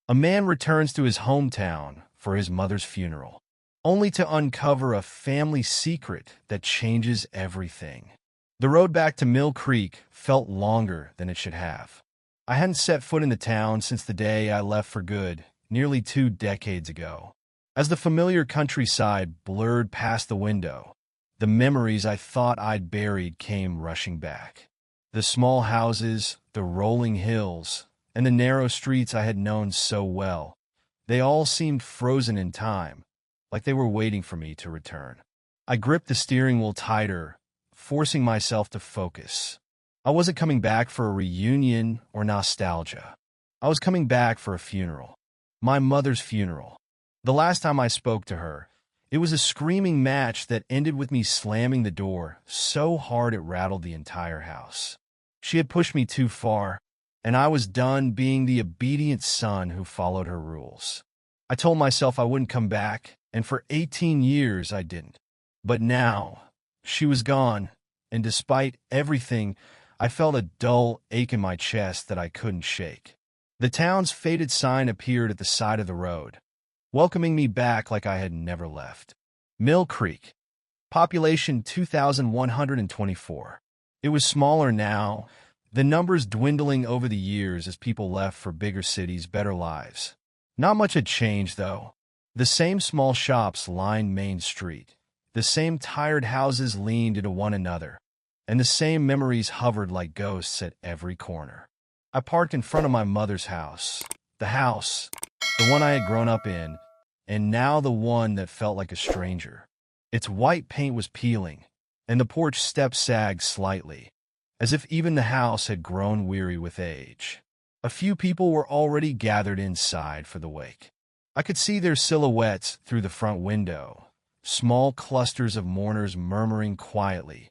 A man returns to his hometown for his mother's funeral, only to uncover a family secret that changes everything. The road back to Mill Creek felt longer than it should have. I hadn't set foot in the town since the day I left for good, nearly 2 decades ago. As the familiar countryside blurred past the window, the memories I thought I'd buried came rushing back. The small houses, the rolling hills, and the narrow streets I had known so well, they all seemed frozen in time, like they were waiting for me to return. I gripped the steering wheel tighter, forcing myself to focus. I wasn't coming back for a reunion or nostalgia. I was coming back for a funeral. My mother's funeral. The last time I spoke to her, it was a screaming match that ended with me slamming the door so hard it rattled the entire house. She had pushed me too far, and I was done being the obedient son who followed her rules. I told myself I wouldn't come back, and for 18 years I didn't. But now, she was gone, and despite everything, I felt a dull ache in my chest that I couldn't shake. The town's faded sign appeared at the side of the road, welcoming me back like I had never left. Mill Creek. Population 2,124. It was smaller now, the numbers dwindling over the years as people left for bigger cities, better lives. Not much had changed, though. The same small shops lined Main Street. The same tired houses leaned into one another, and the same memories hovered like ghosts at every corner. I parked in front of my mother's house, the one I had grown up in, and now the one that felt like a stranger. Its white paint was peeling, and the porch steps sagged slightly, as if even the house had grown weary with age. A few people were already gathered inside for the wake. I could see their silhouettes through the front window, small clusters of mourners murmuring quietly,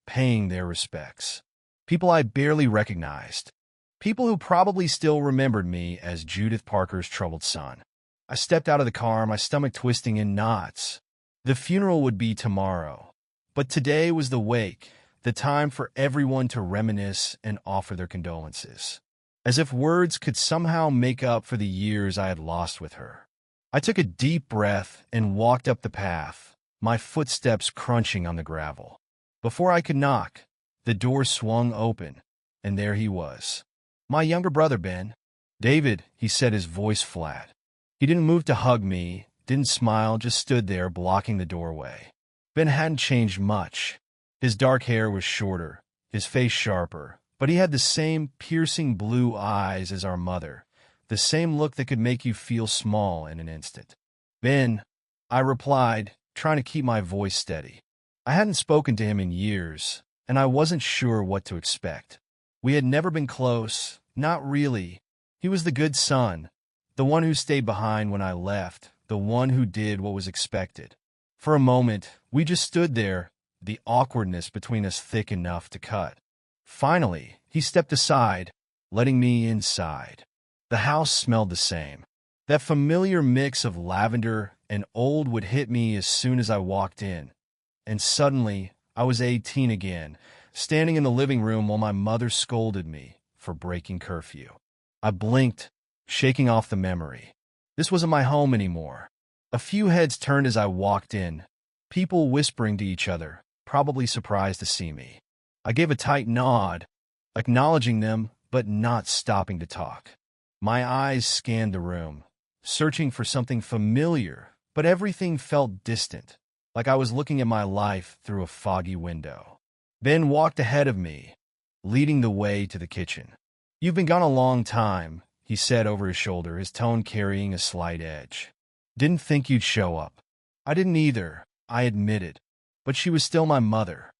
paying their respects. People I barely recognized. People who probably still remembered me as Judith Parker's troubled son. I stepped out of the car, my stomach twisting in knots. The funeral would be tomorrow, but today was the wake, the time for everyone to reminisce and offer their condolences. As if words could somehow make up for the years I had lost with her. I took a deep breath and walked up the path, my footsteps crunching on the gravel. Before I could knock, the door swung open, and there he was. My younger brother, Ben. David, he said, his voice flat. He didn't move to hug me, didn't smile, just stood there blocking the doorway. Ben hadn't changed much. His dark hair was shorter, his face sharper, but he had the same piercing blue eyes as our mother, the same look that could make you feel small in an instant. Ben, I replied, trying to keep my voice steady. I hadn't spoken to him in years, and I wasn't sure what to expect. We had never been close, not really. He was the good son, the one who stayed behind when I left, the one who did what was expected. For a moment, we just stood there, the awkwardness between us thick enough to cut. Finally, he stepped aside, letting me inside. The house smelled the same. That familiar mix of lavender and old wood hit me as soon as I walked in. And suddenly, I was 18 again, standing in the living room while my mother scolded me for breaking curfew. I blinked, shaking off the memory. This wasn't my home anymore. A few heads turned as I walked in, people whispering to each other, probably surprised to see me. I gave a tight nod, acknowledging them, but not stopping to talk. My eyes scanned the room, searching for something familiar, but everything felt distant, like I was looking at my life through a foggy window. Ben walked ahead of me, leading the way to the kitchen. "You've been gone a long time," he said over his shoulder, his tone carrying a slight edge. "Didn't think you'd show up." I didn't either, I admitted, but she was still my mother.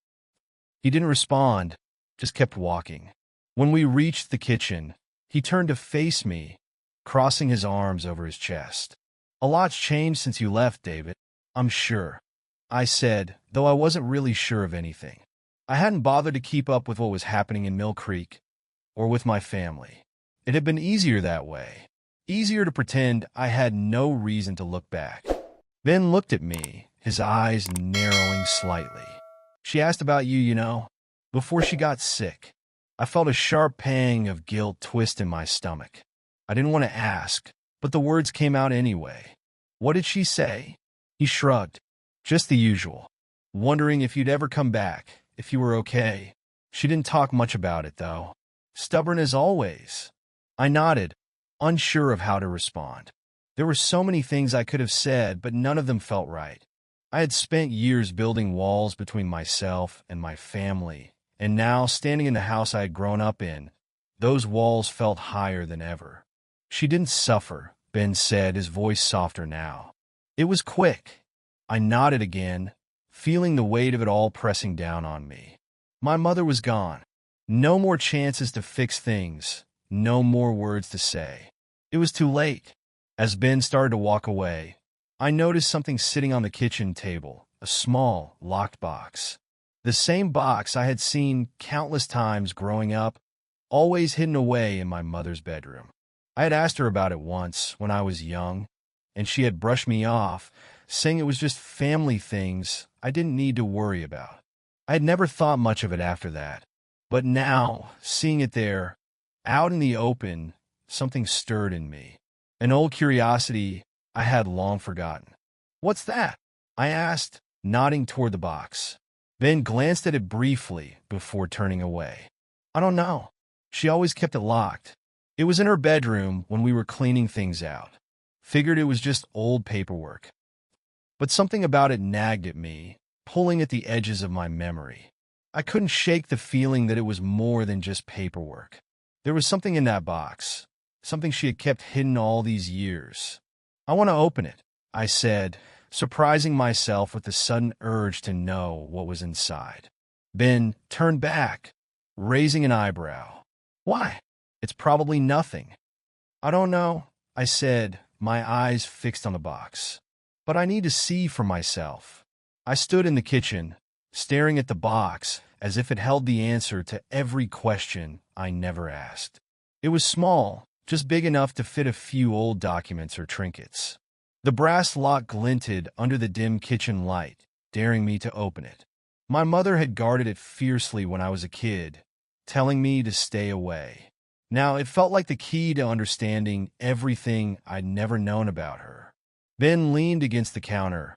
He didn't respond, just kept walking. When we reached the kitchen, he turned to face me, crossing his arms over his chest. "A lot's changed since you left, David, I'm sure," I said, though I wasn't really sure of anything. I hadn't bothered to keep up with what was happening in Mill Creek, or with my family. It had been easier that way. Easier to pretend I had no reason to look back. Ben looked at me, his eyes narrowing slightly. "She asked about you, before she got sick." I felt a sharp pang of guilt twist in my stomach. I didn't want to ask, but the words came out anyway. What did she say? He shrugged. Just the usual. Wondering if you'd ever come back, if you were okay. She didn't talk much about it, though. Stubborn as always. I nodded, unsure of how to respond. There were so many things I could have said, but none of them felt right. I had spent years building walls between myself and my family, and now, standing in the house I had grown up in, those walls felt higher than ever. She didn't suffer, Ben said, his voice softer now. It was quick. I nodded again, feeling the weight of it all pressing down on me. My mother was gone. No more chances to fix things, no more words to say. It was too late. As Ben started to walk away, I noticed something sitting on the kitchen table, a small, locked box. The same box I had seen countless times growing up, always hidden away in my mother's bedroom. I had asked her about it once when I was young, and she had brushed me off, saying it was just family things I didn't need to worry about. I had never thought much of it after that, but now, seeing it there, out in the open, something stirred in me. An old curiosity I had long forgotten. "What's that?" I asked, nodding toward the box. Ben glanced at it briefly before turning away. "I don't know. She always kept it locked. It was in her bedroom when we were cleaning things out. Figured it was just old paperwork." But something about it nagged at me, pulling at the edges of my memory. I couldn't shake the feeling that it was more than just paperwork. There was something in that box, something she had kept hidden all these years. "I want to open it," I said, surprising myself with the sudden urge to know what was inside. Ben turned back, raising an eyebrow. "Why? It's probably nothing." "I don't know," I said, my eyes fixed on the box. "But I need to see for myself." I stood in the kitchen, staring at the box as if it held the answer to every question I never asked. It was small, just big enough to fit a few old documents or trinkets. The brass lock glinted under the dim kitchen light, daring me to open it. My mother had guarded it fiercely when I was a kid, telling me to stay away. Now it felt like the key to understanding everything I'd never known about her. Ben leaned against the counter,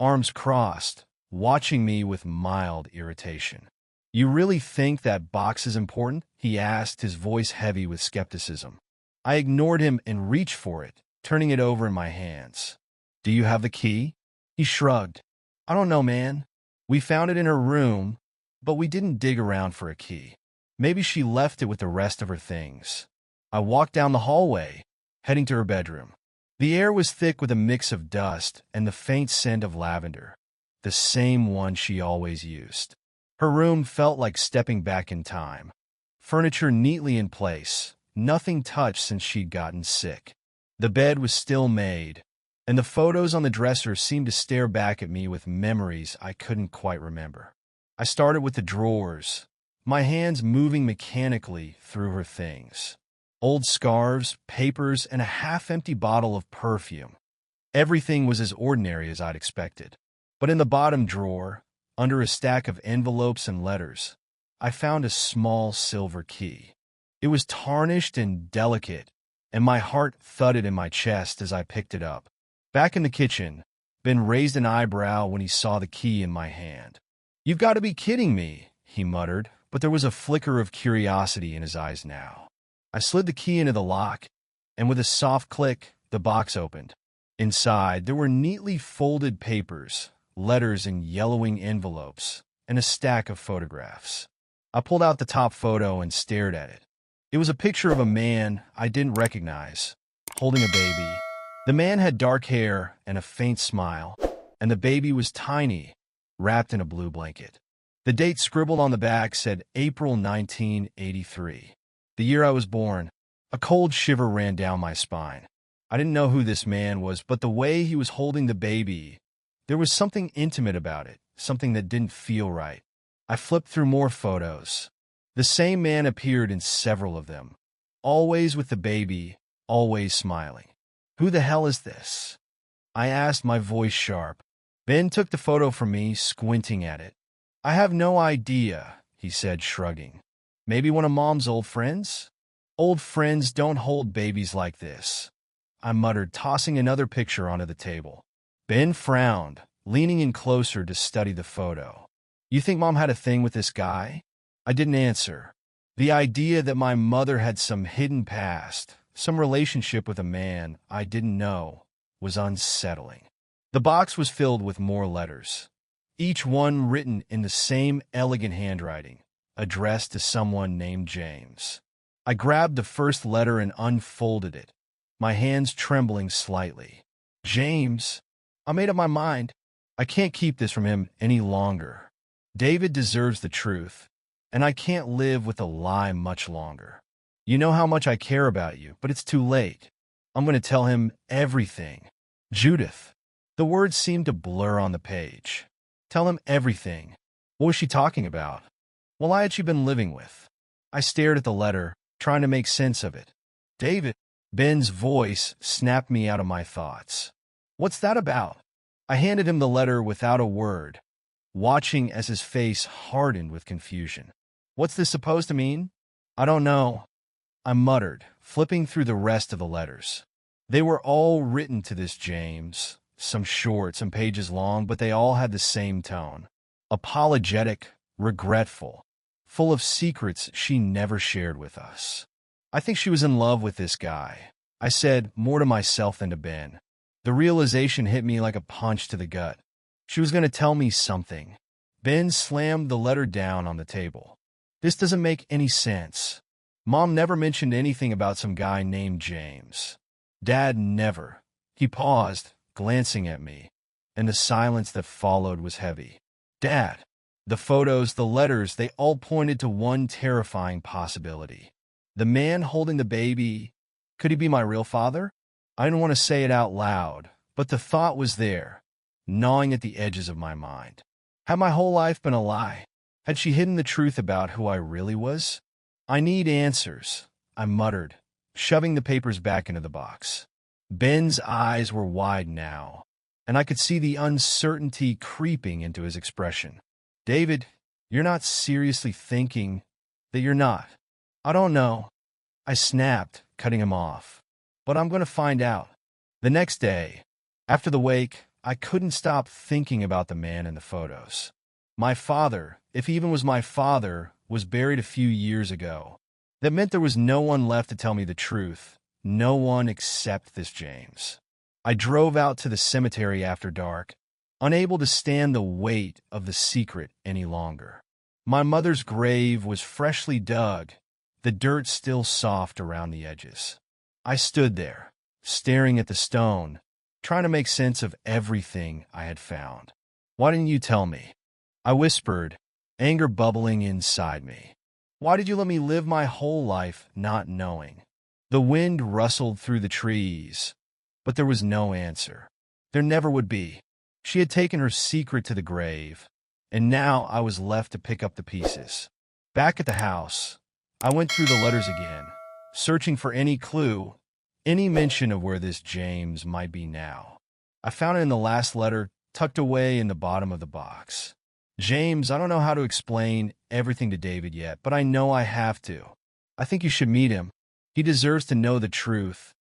arms crossed, watching me with mild irritation. "You really think that box is important?" he asked, his voice heavy with skepticism. I ignored him and reached for it, turning it over in my hands. "Do you have the key?" He shrugged. "I don't know, man. We found it in her room, but we didn't dig around for a key. Maybe she left it with the rest of her things." I walked down the hallway, heading to her bedroom. The air was thick with a mix of dust and the faint scent of lavender, the same one she always used. Her room felt like stepping back in time. Furniture neatly in place, nothing touched since she'd gotten sick. The bed was still made, and the photos on the dresser seemed to stare back at me with memories I couldn't quite remember. I started with the drawers, my hands moving mechanically through her things. Old scarves, papers, and a half-empty bottle of perfume. Everything was as ordinary as I'd expected. But in the bottom drawer, under a stack of envelopes and letters, I found a small silver key. It was tarnished and delicate, and my heart thudded in my chest as I picked it up. Back in the kitchen, Ben raised an eyebrow when he saw the key in my hand. "You've got to be kidding me," he muttered, but there was a flicker of curiosity in his eyes now. I slid the key into the lock, and with a soft click, the box opened. Inside, there were neatly folded papers, letters in yellowing envelopes, and a stack of photographs. I pulled out the top photo and stared at it. It was a picture of a man I didn't recognize, holding a baby. The man had dark hair and a faint smile, and the baby was tiny, wrapped in a blue blanket. The date scribbled on the back said April 1983. The year I was born. A cold shiver ran down my spine. I didn't know who this man was, but the way he was holding the baby, there was something intimate about it, something that didn't feel right. I flipped through more photos. The same man appeared in several of them, always with the baby, always smiling. "Who the hell is this?" I asked, my voice sharp. Ben took the photo from me, squinting at it. "I have no idea," he said, shrugging. "Maybe one of Mom's old friends?" "Old friends don't hold babies like this." I muttered, tossing another picture onto the table. Ben frowned, leaning in closer to study the photo. You think Mom had a thing with this guy? I didn't answer. The idea that my mother had some hidden past, some relationship with a man I didn't know, was unsettling. The box was filled with more letters, each one written in the same elegant handwriting, addressed to someone named James. I grabbed the first letter and unfolded it, my hands trembling slightly. James, I made up my mind. I can't keep this from him any longer. David deserves the truth, and I can't live with a lie much longer. You know how much I care about you, but it's too late. I'm going to tell him everything. Judith. The words seemed to blur on the page. Tell him everything. What was she talking about? What lie had she been living with? I stared at the letter, trying to make sense of it. David. Ben's voice snapped me out of my thoughts. What's that about? I handed him the letter without a word, watching as his face hardened with confusion. What's this supposed to mean? I don't know, I muttered, flipping through the rest of the letters. They were all written to this James, some short, some pages long, but they all had the same tone. Apologetic, regretful, full of secrets she never shared with us. I think she was in love with this guy, I said, more to myself than to Ben. The realization hit me like a punch to the gut. She was going to tell me something. Ben slammed the letter down on the table. This doesn't make any sense. Mom never mentioned anything about some guy named James. Dad never. He paused, glancing at me, and the silence that followed was heavy. Dad. The photos, the letters, they all pointed to one terrifying possibility. The man holding the baby, could he be my real father? I didn't want to say it out loud, but the thought was there, gnawing at the edges of my mind. Had my whole life been a lie? Had she hidden the truth about who I really was? I need answers, I muttered, shoving the papers back into the box. Ben's eyes were wide now, and I could see the uncertainty creeping into his expression. David, you're not seriously thinking that you're not. I don't know, I snapped, cutting him off. But I'm going to find out. The next day, after the wake, I couldn't stop thinking about the man in the photos. My father, if he even was my father, was buried a few years ago. That meant there was no one left to tell me the truth, no one except this James. I drove out to the cemetery after dark, unable to stand the weight of the secret any longer. My mother's grave was freshly dug, the dirt still soft around the edges. I stood there, staring at the stone, trying to make sense of everything I had found. Why didn't you tell me? I whispered, anger bubbling inside me. Why did you let me live my whole life not knowing? The wind rustled through the trees, but there was no answer. There never would be. She had taken her secret to the grave, and now I was left to pick up the pieces. Back at the house, I went through the letters again, searching for any clue, any mention of where this James might be now. I found it in the last letter, tucked away in the bottom of the box. James, I don't know how to explain everything to David yet, but I know I have to. I think you should meet him. He deserves to know the truth,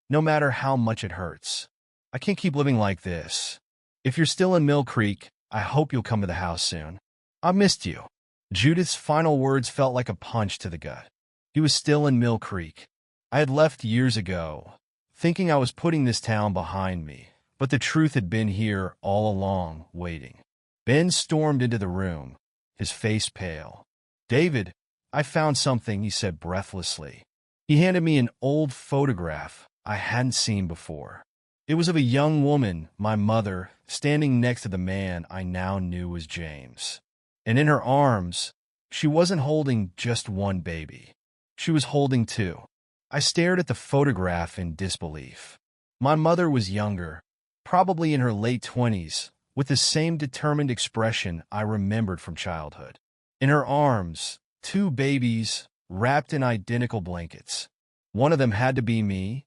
no matter how much it hurts. I can't keep living like this. If you're still in Mill Creek, I hope you'll come to the house soon. I missed you. Judith's final words felt like a punch to the gut. He was still in Mill Creek. I had left years ago, thinking I was putting this town behind me, but the truth had been here all along, waiting. Ben stormed into the room, his face pale. David, I found something, he said breathlessly. He handed me an old photograph I hadn't seen before. It was of a young woman, my mother, standing next to the man I now knew was James. And in her arms, she wasn't holding just one baby. She was holding two. I stared at the photograph in disbelief. My mother was younger, probably in her late 20s, with the same determined expression I remembered from childhood. In her arms, two babies wrapped in identical blankets. One of them had to be me,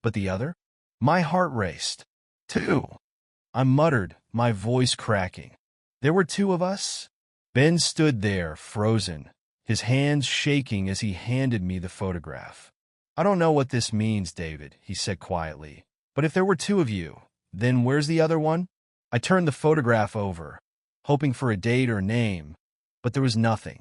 but the other? My heart raced. Two, I muttered, my voice cracking. There were two of us? Ben stood there, frozen, his hands shaking as he handed me the photograph. I don't know what this means, David, he said quietly. But if there were two of you, then where's the other one? I turned the photograph over, hoping for a date or name, but there was nothing.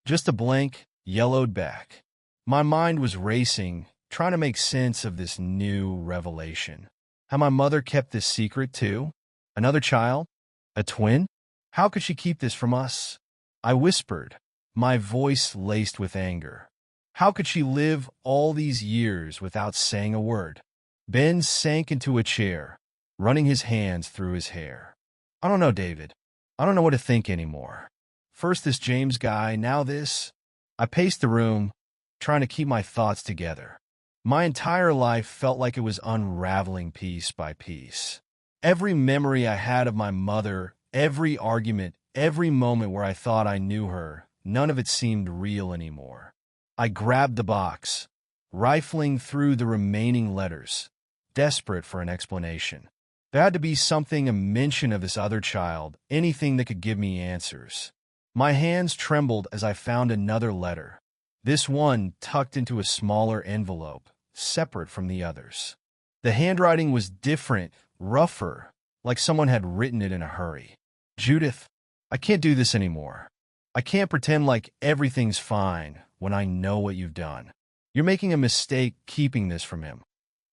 Just a blank, yellowed back. My mind was racing, trying to make sense of this new revelation. Had my mother kept this secret too? Another child? A twin? How could she keep this from us? I whispered, my voice laced with anger. How could she live all these years without saying a word? Ben sank into a chair, running his hands through his hair. I don't know, David. I don't know what to think anymore. First this James guy, now this. I paced the room, trying to keep my thoughts together. My entire life felt like it was unraveling piece by piece. Every memory I had of my mother, every argument, every moment where I thought I knew her, none of it seemed real anymore. I grabbed the box, rifling through the remaining letters, desperate for an explanation. There had to be something, a mention of this other child, anything that could give me answers. My hands trembled as I found another letter, this one tucked into a smaller envelope, separate from the others. The handwriting was different, rougher, like someone had written it in a hurry. Judith, I can't do this anymore. I can't pretend like everything's fine when I know what you've done. You're making a mistake keeping this from him.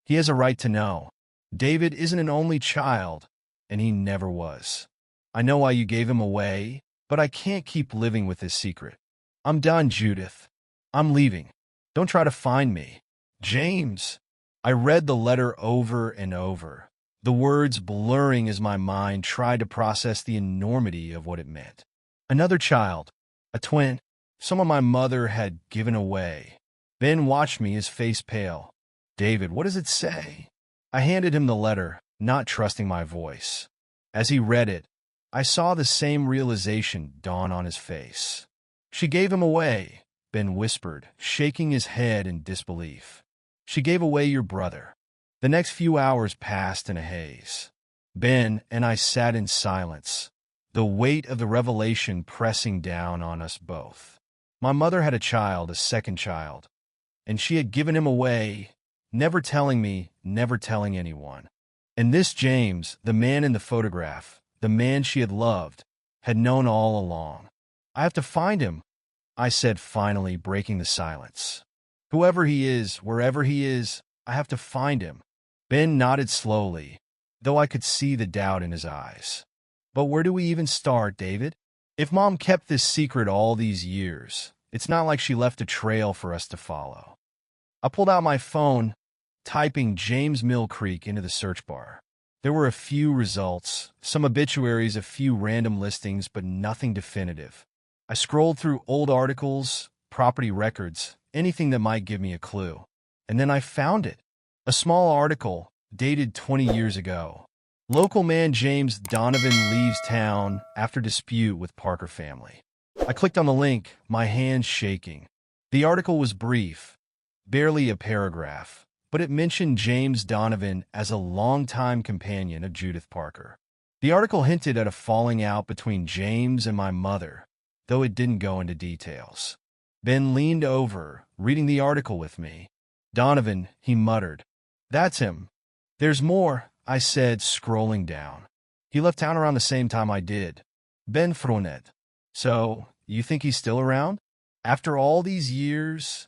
He has a right to know. David isn't an only child, and he never was. I know why you gave him away, but I can't keep living with this secret. I'm done, Judith. I'm leaving. Don't try to find me. James. I read the letter over and over, the words blurring as my mind tried to process the enormity of what it meant. Another child, a twin, someone my mother had given away. Ben watched me, his face pale. David, what does it say? I handed him the letter, not trusting my voice. As he read it, I saw the same realization dawn on his face. She gave him away, Ben whispered, shaking his head in disbelief. She gave away your brother. The next few hours passed in a haze. Ben and I sat in silence, the weight of the revelation pressing down on us both. My mother had a child, a second child, and she had given him away, never telling me, never telling anyone. And this James, the man in the photograph, the man she had loved, had known all along. I have to find him, I said, finally breaking the silence. Whoever he is, wherever he is, I have to find him. Ben nodded slowly, though I could see the doubt in his eyes. But where do we even start, David? If Mom kept this secret all these years, it's not like she left a trail for us to follow. I pulled out my phone, typing James Mill Creek into the search bar. There were a few results, some obituaries, a few random listings, but nothing definitive. I scrolled through old articles, property records, anything that might give me a clue. And then I found it. A small article, dated 20 years ago. Local man James Donovan leaves town after dispute with Parker family. I clicked on the link, my hands shaking. The article was brief, barely a paragraph, but it mentioned James Donovan as a longtime companion of Judith Parker. The article hinted at a falling out between James and my mother, though it didn't go into details. Ben leaned over, reading the article with me. Donovan, he muttered. That's him. There's more, I said, scrolling down. He left town around the same time I did. Ben Fronet. So, you think he's still around? After all these years?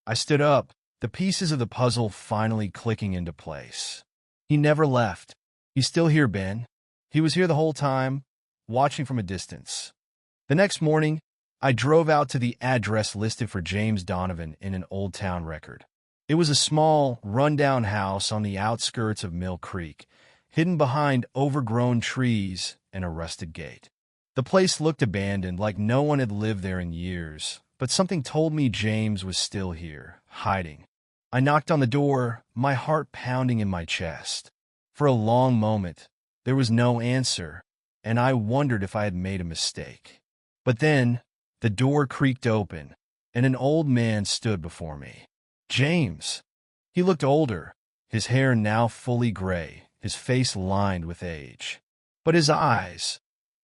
I stood up, the pieces of the puzzle finally clicking into place. He never left. He's still here, Ben. He was here the whole time, watching from a distance. The next morning, I drove out to the address listed for James Donovan in an Old Town record. It was a small, run-down house on the outskirts of Mill Creek, hidden behind overgrown trees and a rusted gate. The place looked abandoned, like no one had lived there in years, but something told me James was still here, hiding. I knocked on the door, my heart pounding in my chest. For a long moment, there was no answer, and I wondered if I had made a mistake. But then, the door creaked open, and an old man stood before me. James. He looked older, his hair now fully gray, his face lined with age. But his eyes,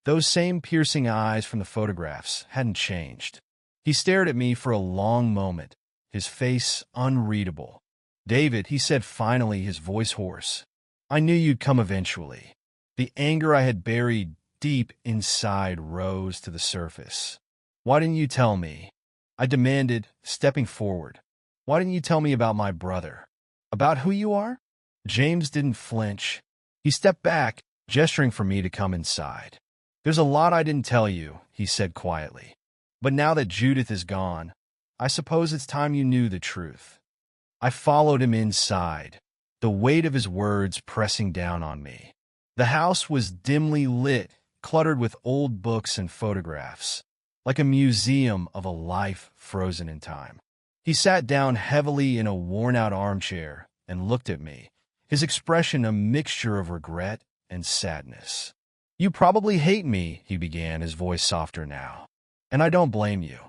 those same piercing eyes from the photographs, hadn't changed. He stared at me for a long moment, his face unreadable, David, he said finally, his voice hoarse. I knew you'd come eventually. The anger I had buried deep inside rose to the surface. Why didn't you tell me? I demanded, stepping forward. Why didn't you tell me about my brother? About who you are? James didn't flinch. He stepped back, gesturing for me to come inside. There's a lot I didn't tell you, he said quietly. But now that Judith is gone, I suppose it's time you knew the truth. I followed him inside, the weight of his words pressing down on me. The house was dimly lit, cluttered with old books and photographs, like a museum of a life frozen in time. He sat down heavily in a worn-out armchair and looked at me, his expression a mixture of regret and sadness. You probably hate me, he began, his voice softer now. And I don't blame you.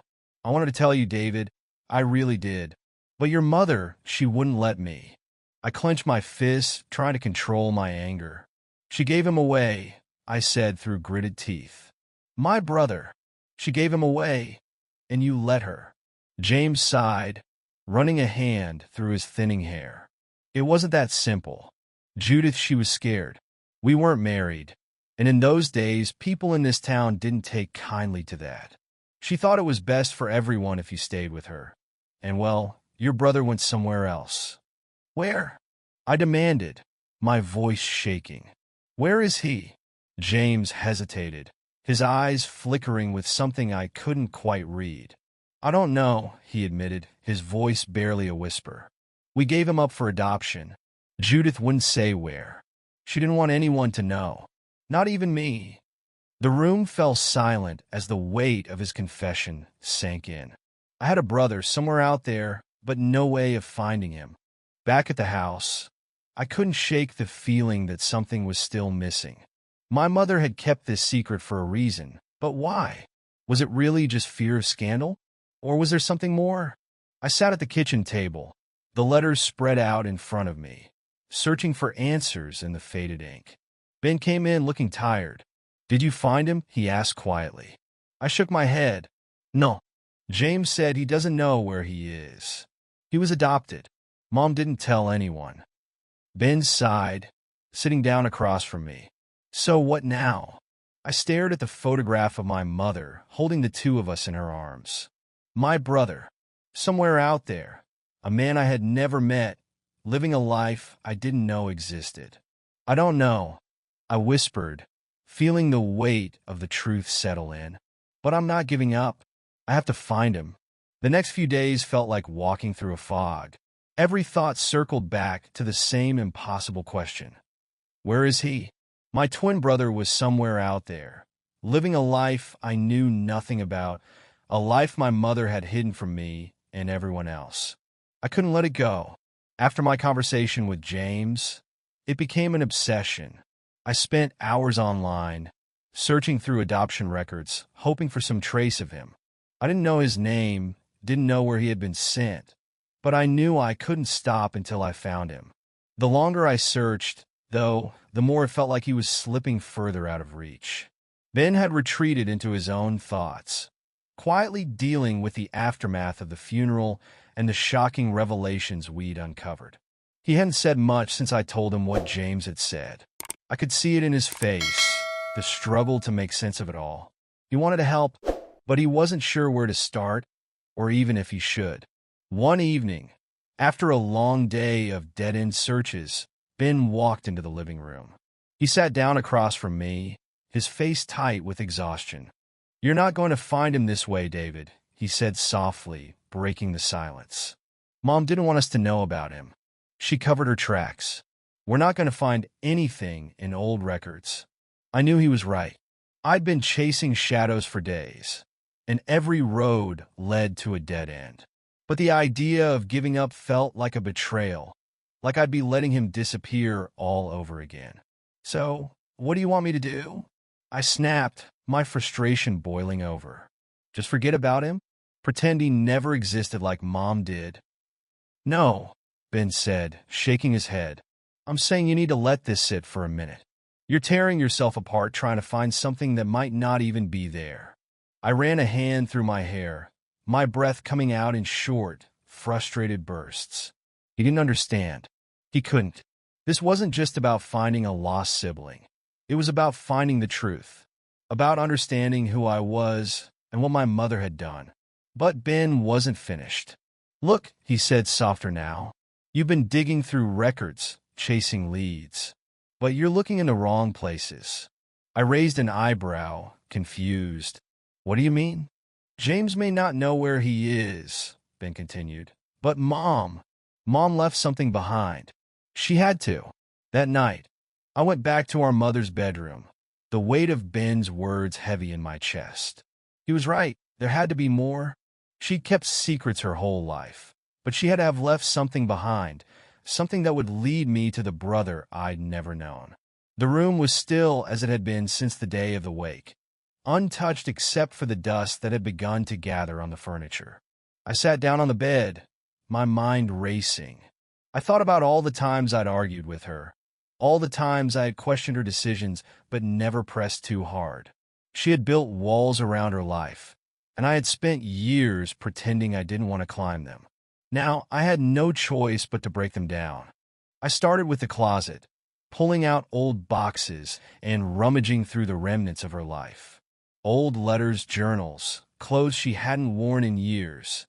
I wanted to tell you, David, I really did. But your mother, she wouldn't let me. I clenched my fists, trying to control my anger. She gave him away, I said through gritted teeth. My brother. She gave him away, and you let her. James sighed, running a hand through his thinning hair. It wasn't that simple. Judith, she was scared. We weren't married, and in those days, people in this town didn't take kindly to that. She thought it was best for everyone if you stayed with her. And well, your brother went somewhere else. Where? I demanded, my voice shaking. Where is he? James hesitated, his eyes flickering with something I couldn't quite read. I don't know, he admitted, his voice barely a whisper. We gave him up for adoption. Judith wouldn't say where. She didn't want anyone to know, not even me. The room fell silent as the weight of his confession sank in. I had a brother somewhere out there, but no way of finding him. Back at the house, I couldn't shake the feeling that something was still missing. My mother had kept this secret for a reason, but why? Was it really just fear of scandal? Or was there something more? I sat at the kitchen table, the letters spread out in front of me, searching for answers in the faded ink. Ben came in looking tired. Did you find him? He asked quietly. I shook my head. No. James said he doesn't know where he is. He was adopted. Mom didn't tell anyone. Ben sighed, sitting down across from me. So what now? I stared at the photograph of my mother, holding the two of us in her arms. My brother, somewhere out there, a man I had never met, living a life I didn't know existed. I don't know, I whispered, feeling the weight of the truth settle in. But I'm not giving up. I have to find him. The next few days felt like walking through a fog. Every thought circled back to the same impossible question. Where is he? My twin brother was somewhere out there, living a life I knew nothing about, a life my mother had hidden from me and everyone else. I couldn't let it go. After my conversation with James, it became an obsession. I spent hours online, searching through adoption records, hoping for some trace of him. I didn't know his name, didn't know where he had been sent, but I knew I couldn't stop until I found him. The longer I searched, though, the more it felt like he was slipping further out of reach. Ben had retreated into his own thoughts, quietly dealing with the aftermath of the funeral and the shocking revelations we'd uncovered. He hadn't said much since I told him what James had said. I could see it in his face, the struggle to make sense of it all. He wanted to help, but he wasn't sure where to start, or even if he should. One evening, after a long day of dead-end searches, Ben walked into the living room. He sat down across from me, his face tight with exhaustion. You're not going to find him this way, David, he said softly, breaking the silence. Mom didn't want us to know about him. She covered her tracks. We're not going to find anything in old records. I knew he was right. I'd been chasing shadows for days, and every road led to a dead end. But the idea of giving up felt like a betrayal, like I'd be letting him disappear all over again. So, what do you want me to do? I snapped, my frustration boiling over. Just forget about him? Pretend he never existed like Mom did? No, Ben said, shaking his head. I'm saying you need to let this sit for a minute. You're tearing yourself apart trying to find something that might not even be there. I ran a hand through my hair, my breath coming out in short, frustrated bursts. He didn't understand. He couldn't. This wasn't just about finding a lost sibling. It was about finding the truth, about understanding who I was and what my mother had done. But Ben wasn't finished. Look, he said softer now. You've been digging through records, chasing leads. But you're looking in the wrong places. I raised an eyebrow, confused. What do you mean? James may not know where he is, Ben continued. But Mom left something behind. She had to. That night, I went back to our mother's bedroom, the weight of Ben's words heavy in my chest. He was right. There had to be more. She'd kept secrets her whole life, but she had to have left something behind, something that would lead me to the brother I'd never known. The room was still as it had been since the day of the wake, untouched except for the dust that had begun to gather on the furniture. I sat down on the bed, my mind racing. I thought about all the times I'd argued with her, all the times I had questioned her decisions but never pressed too hard. She had built walls around her life, and I had spent years pretending I didn't want to climb them. Now, I had no choice but to break them down. I started with the closet, pulling out old boxes and rummaging through the remnants of her life. Old letters, journals, clothes she hadn't worn in years.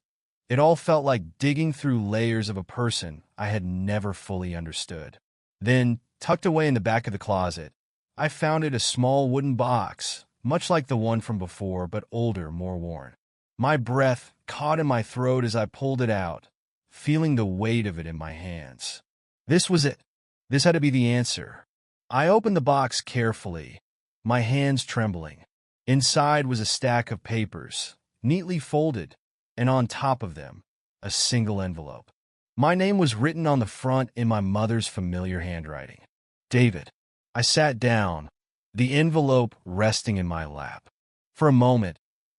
It all felt like digging through layers of a person I had never fully understood. Then, tucked away in the back of the closet, I found a small wooden box, much like the one from before, but older, more worn. My breath caught in my throat as I pulled it out, feeling the weight of it in my hands. This was it. This had to be the answer. I opened the box carefully, my hands trembling. Inside was a stack of papers, neatly folded, and on top of them, a single envelope. My name was written on the front in my mother's familiar handwriting. David. I sat down, the envelope resting in my lap. For a moment,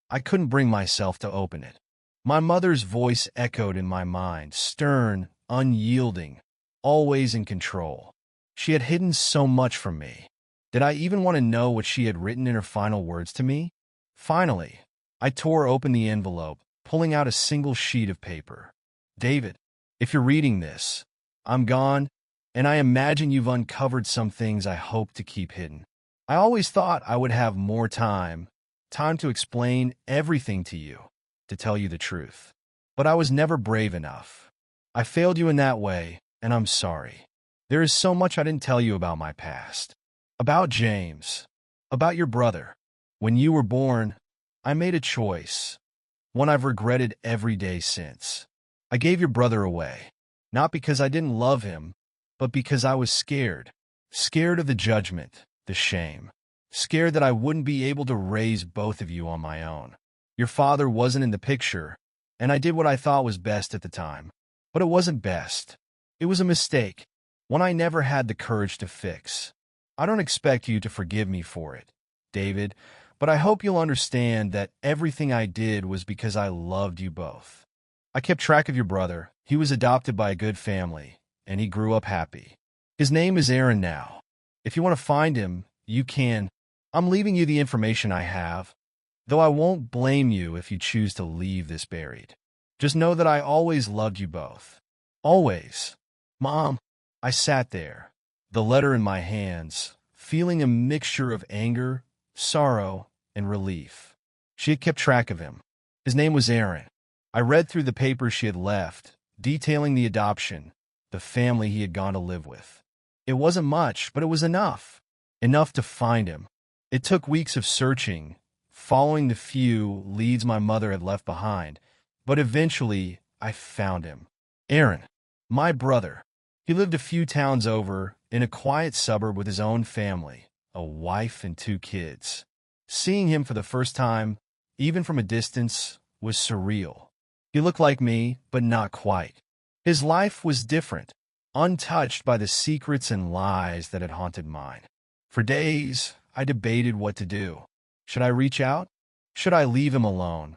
I couldn't bring myself to open it. My mother's voice echoed in my mind, stern, unyielding, always in control. She had hidden so much from me. Did I even want to know what she had written in her final words to me? Finally, I tore open the envelope, pulling out a single sheet of paper. David, if you're reading this, I'm gone, and I imagine you've uncovered some things I hope to keep hidden. I always thought I would have more time to explain everything to you, to tell you the truth. But I was never brave enough. I failed you in that way, and I'm sorry. There is so much I didn't tell you about my past. About James. About your brother. When you were born, I made a choice, one I've regretted every day since. I gave your brother away, not because I didn't love him, but because I was scared. Scared of the judgment, the shame. Scared that I wouldn't be able to raise both of you on my own. Your father wasn't in the picture, and I did what I thought was best at the time. But it wasn't best. It was a mistake, one I never had the courage to fix. I don't expect you to forgive me for it, David, but I hope you'll understand that everything I did was because I loved you both. I kept track of your brother. He was adopted by a good family, and he grew up happy. His name is Aaron now. If you want to find him, you can. I'm leaving you the information I have, though I won't blame you if you choose to leave this buried. Just know that I always loved you both. Always. Mom. I sat there, the letter in my hands, feeling a mixture of anger, sorrow, and relief. She had kept track of him. His name was Aaron. I read through the papers she had left, detailing the adoption, the family he had gone to live with. It wasn't much, but it was enough. Enough to find him. It took weeks of searching, following the few leads my mother had left behind, but eventually I found him. Aaron, my brother. He lived a few towns over, in a quiet suburb with his own family, a wife and 2 kids. Seeing him for the first time, even from a distance, was surreal. He looked like me, but not quite. His life was different, untouched by the secrets and lies that had haunted mine. For days, I debated what to do. Should I reach out? Should I leave him alone?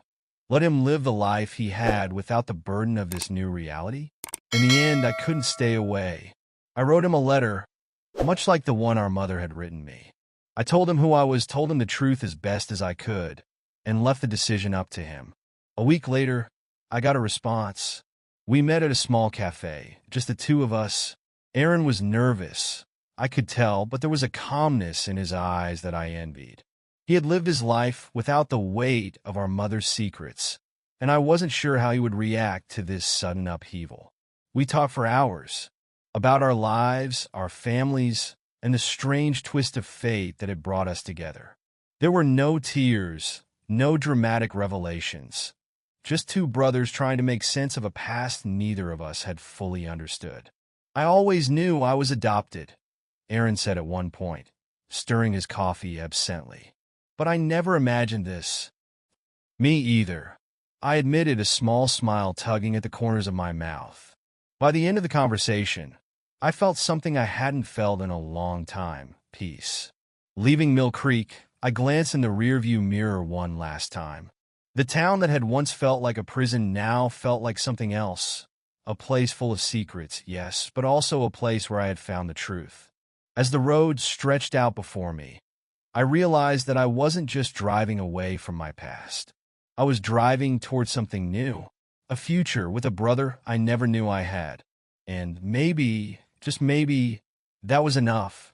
Let him live the life he had without the burden of this new reality? In the end, I couldn't stay away. I wrote him a letter, much like the one our mother had written me. I told him who I was, told him the truth as best as I could, and left the decision up to him. A week later, I got a response. We met at a small cafe, just the two of us. Aaron was nervous, I could tell, but there was a calmness in his eyes that I envied. He had lived his life without the weight of our mother's secrets, and I wasn't sure how he would react to this sudden upheaval. We talked for hours about our lives, our families, and the strange twist of fate that had brought us together. There were no tears, no dramatic revelations, just two brothers trying to make sense of a past neither of us had fully understood. I always knew I was adopted, Aaron said at one point, stirring his coffee absently. But I never imagined this. Me either, I admitted, a small smile tugging at the corners of my mouth. By the end of the conversation, I felt something I hadn't felt in a long time: peace. Leaving Mill Creek, I glanced in the rearview mirror one last time. The town that had once felt like a prison now felt like something else. A place full of secrets, yes, but also a place where I had found the truth. As the road stretched out before me, I realized that I wasn't just driving away from my past. I was driving towards something new, a future with a brother I never knew I had. And maybe, just maybe, that was enough.